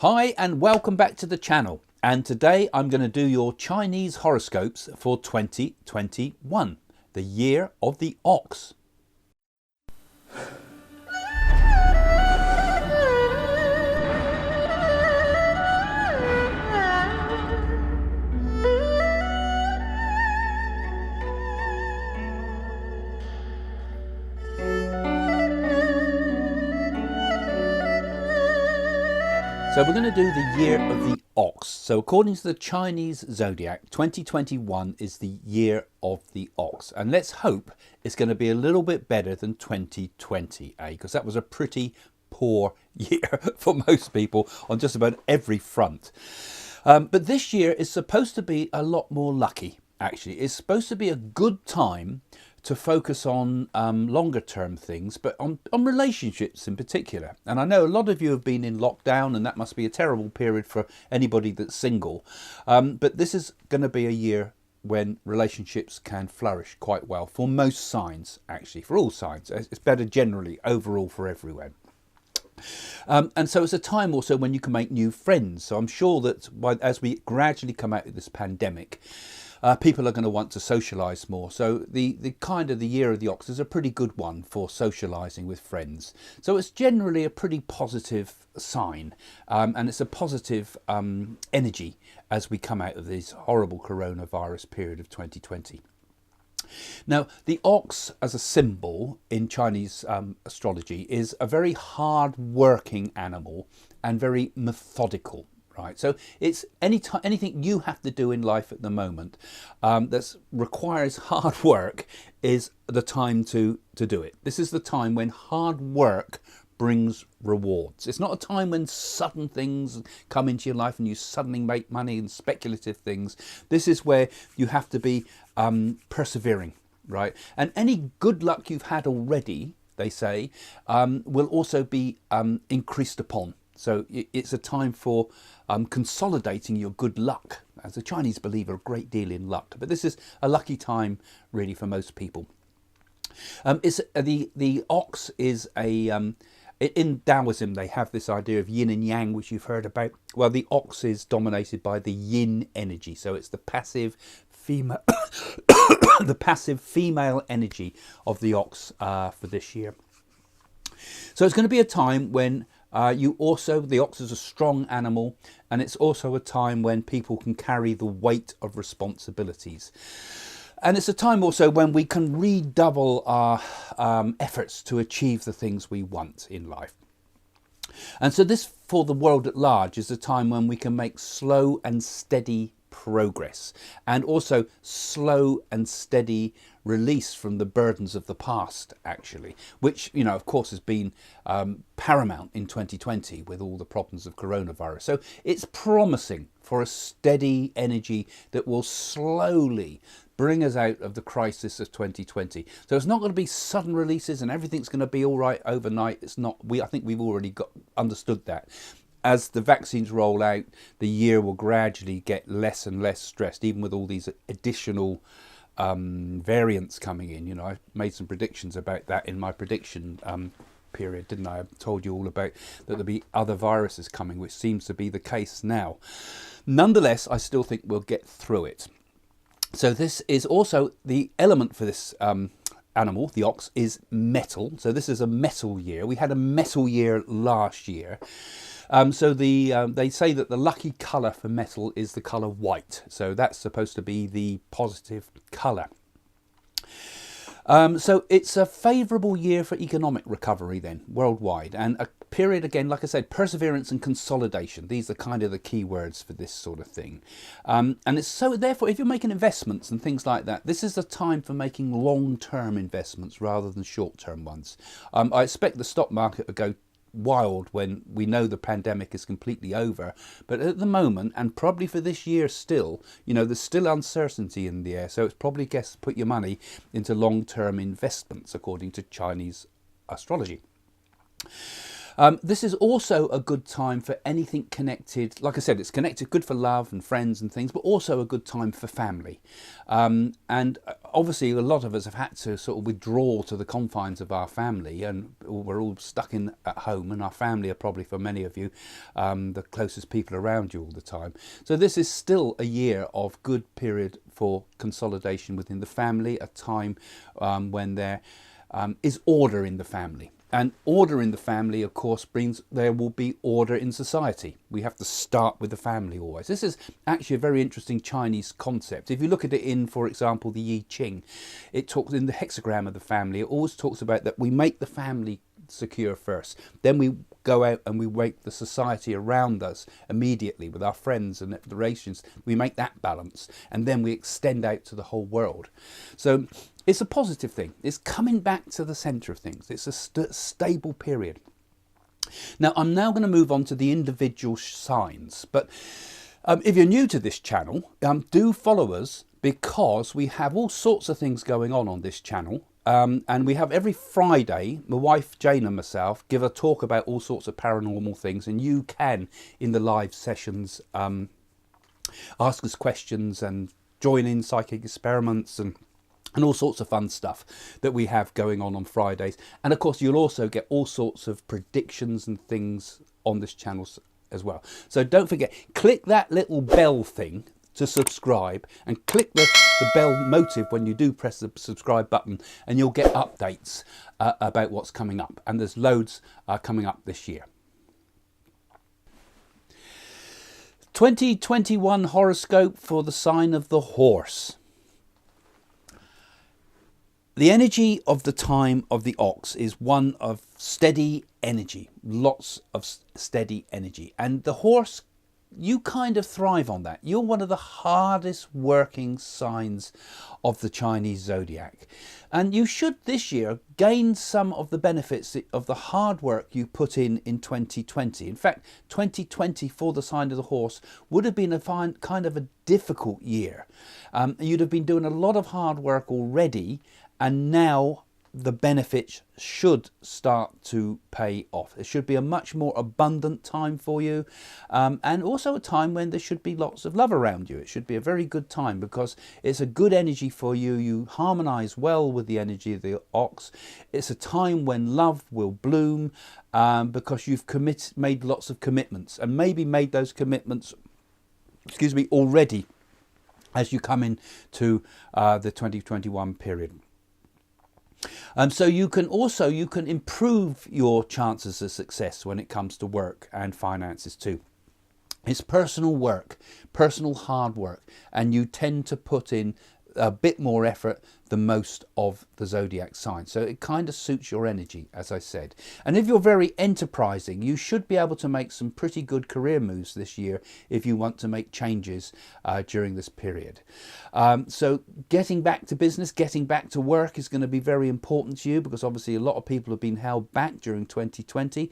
Hi and welcome back to the channel, and today I'm going to do your Chinese horoscopes for 2021, the year of the ox. So we're going to do the year of the ox. So according to the Chinese Zodiac, 2021 is the year of the ox. And let's hope it's going to be a little bit better than 2020, because that was a pretty poor year for most people on just about every front. But this year is supposed to be a lot more lucky, actually. It's supposed to be a good time to focus on longer term things, but on relationships in particular. And I know a lot of you have been in lockdown, and that must be a terrible period for anybody that's single. But this is going to be a year when relationships can flourish quite well for most signs, actually, for all signs. It's better generally overall for everyone. And so it's a time also when you can make new friends. So I'm sure that as we gradually come out of this pandemic, people are going to want to socialise more. So the kind of the year of the ox is a pretty good one for socialising with friends. So it's generally a pretty positive sign, and it's a positive energy as we come out of this horrible coronavirus period of 2020. Now, the ox as a symbol in Chinese astrology is a very hard-working animal and very methodical. Right, so it's anything you have to do in life at the moment that requires hard work is the time to do it. This is the time when hard work brings rewards. It's not a time when sudden things come into your life and you suddenly make money and speculative things. This is where you have to be persevering, right? And any good luck you've had already, they say, will also be increased upon. So it's a time for consolidating your good luck. As the Chinese believe a great deal in luck, but this is a lucky time really for most people. The ox is a in Taoism they have this idea of yin and yang, which you've heard about. Well, the ox is dominated by the yin energy, so it's the passive female the passive female energy of the ox for this year. So it's going to be a time when the ox is a strong animal, and it's also a time when people can carry the weight of responsibilities. And it's a time also when we can redouble our efforts to achieve the things we want in life. And so this, for the world at large, is a time when we can make slow and steady progress, and also slow and steady release from the burdens of the past, actually, which, you know, of course has been paramount in 2020 with all the problems of coronavirus. So it's promising for a steady energy that will slowly bring us out of the crisis of 2020. So it's not going to be sudden releases and everything's going to be all right overnight. It's not. I think we've already understood that. As the vaccines roll out, the year will gradually get less and less stressed, even with all these additional variants coming in. You know, I made some predictions about that in my prediction period, didn't I? I told you all about that there'll be other viruses coming, which seems to be the case now. Nonetheless, I still think we'll get through it. So this is also the element for this animal, the ox, is metal. So this is a metal year. We had a metal year last year. So they say that the lucky colour for metal is the colour white. So that's supposed to be the positive colour. So it's a favourable year for economic recovery then, worldwide. And a period, again, like I said, perseverance and consolidation. These are kind of the key words for this sort of thing. And it's so, therefore, if you're making investments and things like that, this is the time for making long-term investments rather than short-term ones. I expect the stock market to go wild when we know the pandemic is completely over, but at the moment, and probably for this year still, you know, there's still uncertainty in the air, so it's probably best to put your money into long-term investments according to Chinese astrology. This is also a good time for anything connected. Like I said, it's connected, good for love and friends and things, but also a good time for family. And obviously, a lot of us have had to sort of withdraw to the confines of our family, and we're all stuck in at home. And our family are probably, for many of you, the closest people around you all the time. So this is still a year of good period for consolidation within the family, a time when there is order in the family. And order in the family, of course, brings there will be order in society. We have to start with the family always. This is actually a very interesting Chinese concept. If you look at it in, for example, the I Ching, it talks in the hexagram of the family. It always talks about that we make the family secure first. Then we go out and we make the society around us immediately with our friends and the relations. We make that balance, and then we extend out to the whole world. So it's a positive thing. It's coming back to the centre of things. It's a stable period. Now, I'm now going to move on to the individual signs. But if you're new to this channel, do follow us, because we have all sorts of things going on this channel. And we have every Friday, my wife Jane and myself give a talk about all sorts of paranormal things. And you can, in the live sessions, ask us questions and join in psychic experiments and all sorts of fun stuff that we have going on Fridays. And of course, you'll also get all sorts of predictions and things on this channel as well. So don't forget, click that little bell thing to subscribe, and click the bell motive when you do press the subscribe button, and you'll get updates about what's coming up. And there's loads coming up this year. 2021 horoscope for the sign of the horse. The energy of the time of the ox is one of steady energy, lots of steady energy. And the horse, you kind of thrive on that. You're one of the hardest working signs of the Chinese zodiac. And you should this year gain some of the benefits of the hard work you put in 2020. In fact, 2020 for the sign of the horse would have been a kind of a difficult year. You'd have been doing a lot of hard work already, and now the benefits should start to pay off. It should be a much more abundant time for you, and also a time when there should be lots of love around you. It should be a very good time because it's a good energy for you. You harmonize well with the energy of the ox. It's a time when love will bloom because you've made lots of commitments, and maybe made those commitments, already as you come into the 2021 period. So you can improve your chances of success when it comes to work and finances too. It's personal work, personal hard work, and you tend to put in a bit more effort than most of the zodiac signs. So it kind of suits your energy, as I said. And if you're very enterprising, you should be able to make some pretty good career moves this year if you want to make changes during this period. So getting back to business, getting back to work is going to be very important to you, because obviously a lot of people have been held back during 2020.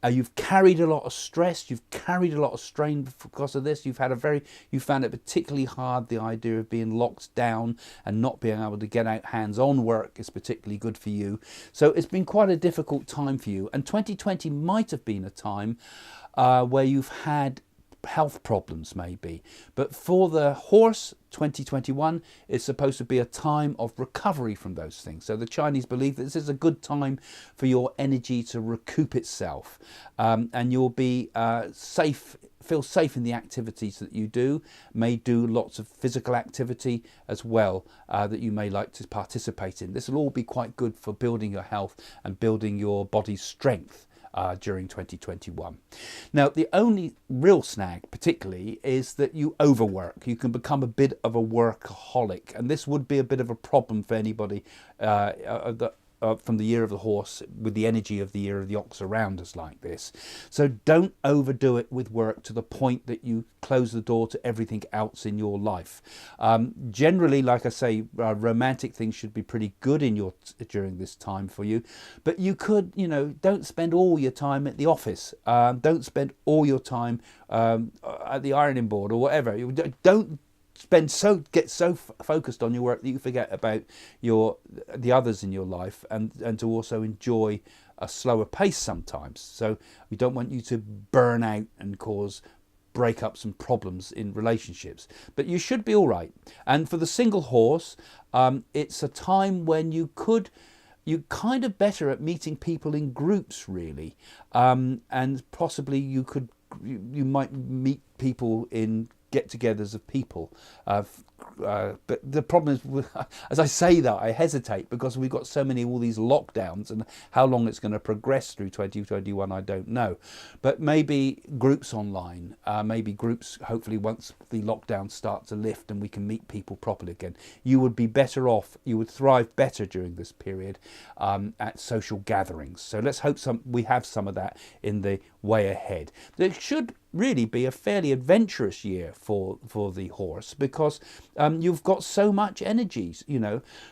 You've carried a lot of stress, you've carried a lot of strain because of this. You found it particularly hard, the idea of being locked down and not being able to get out. Hands-on work is particularly good for you. So it's been quite a difficult time for you, and 2020 might have been a time where you've had health problems maybe. But for the horse, 2021 is supposed to be a time of recovery from those things. So the Chinese believe that this is a good time for your energy to recoup itself, and you'll be feel safe in the activities that you do. May do lots of physical activity as well that you may like to participate in. This will all be quite good for building your health and building your body's strength during 2021. Now, the only real snag particularly is that you overwork. You can become a bit of a workaholic, and this would be a bit of a problem for anybody from the year of the horse, with the energy of the year of the ox around us like this. So don't overdo it with work to the point that you close the door to everything else in your life. Generally, like I say, romantic things should be pretty good in during this time for you, but you could, don't spend all your time at the office. Don't spend all your time at the ironing board or whatever. Don't get so focused on your work that you forget about the others in your life, and to also enjoy a slower pace sometimes. So we don't want you to burn out and cause breakups and problems in relationships, but you should be all right. And for the single horse, it's a time when you're kind of better at meeting people in groups, really, and possibly you might meet people in get-togethers of people. But the problem is, as I say that, I hesitate because we've got so many, all these lockdowns, and how long it's going to progress through 2021, I don't know. But maybe groups online, maybe groups, hopefully once the lockdowns start to lift and we can meet people properly again, you would be better off, you would thrive better during this period at social gatherings. So let's hope we have some of that in the way ahead. There should really be a fairly adventurous year for the horse, because you've got so much energy,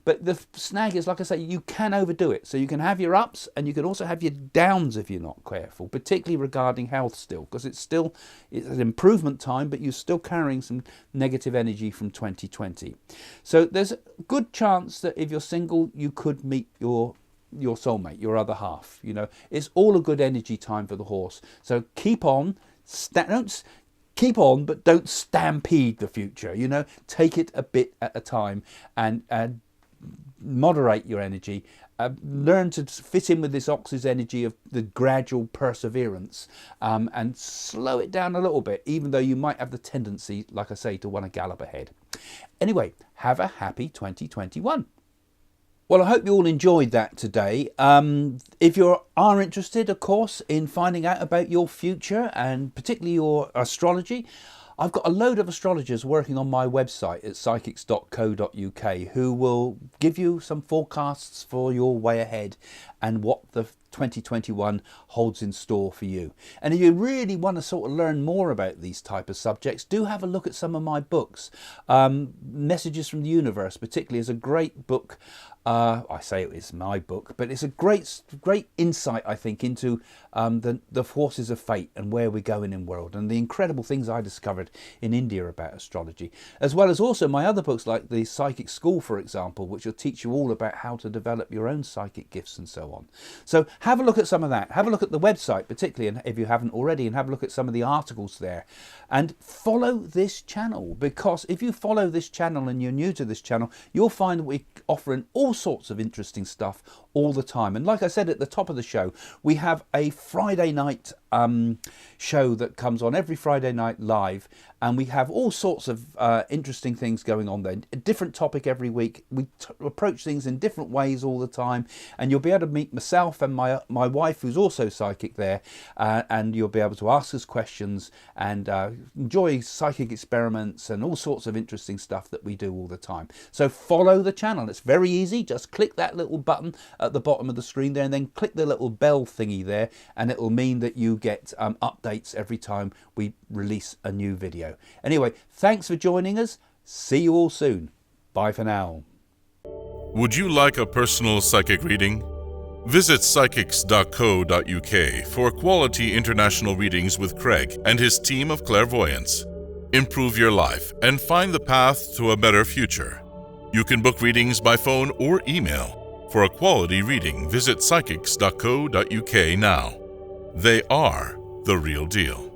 but the snag is, like I say, you can overdo it. So you can have your ups and you can also have your downs if you're not careful, particularly regarding health still, because it's an improvement time, but you're still carrying some negative energy from 2020. So there's a good chance that if you're single, you could meet your soulmate, your other half. It's all a good energy time for the horse. So keep on. Keep on, but don't stampede the future. Take it a bit at a time and moderate your energy. Learn to fit in with this ox's energy of the gradual perseverance, and slow it down a little bit, even though you might have the tendency, like I say, to want to gallop ahead. Anyway, have a happy 2021. Well, I hope you all enjoyed that today. If you are interested, of course, in finding out about your future and particularly your astrology, I've got a load of astrologers working on my website at psychics.co.uk who will give you some forecasts for your way ahead and what the 2021 holds in store for you. And if you really want to sort of learn more about these type of subjects, do have a look at some of my books. Messages from the Universe particularly is a great book. I say it is my book, but it's a great insight, I think, into the forces of fate and where we're going in the world and the incredible things I discovered in India about astrology, as well as also my other books like the Psychic School, for example, which will teach you all about how to develop your own psychic gifts and so on. So have a look at some of that. Have a look at the website, particularly, and if you haven't already, and have a look at some of the articles there. And follow this channel, because if you follow this channel and you're new to this channel, you'll find that we're offering all sorts of interesting stuff all the time. And like I said at the top of the show, we have a Friday night show that comes on every Friday night live, and we have all sorts of interesting things going on there. A different topic every week. We approach things in different ways all the time, and you'll be able to meet myself and my wife, who's also psychic there, and you'll be able to ask us questions and enjoy psychic experiments and all sorts of interesting stuff that we do all the time. So follow the channel. It's very easy. Just click that little button at the bottom of the screen there, and then click the little bell thingy there, and it'll mean that you get updates every time we release a new video. Anyway, thanks for joining us. See you all soon. Bye for now. Would you like a personal psychic reading? Visit psychics.co.uk for quality international readings with Craig and his team of clairvoyants. Improve your life and find the path to a better future. You can book readings by phone or email. For a quality reading, visit psychics.co.uk now. They are the real deal.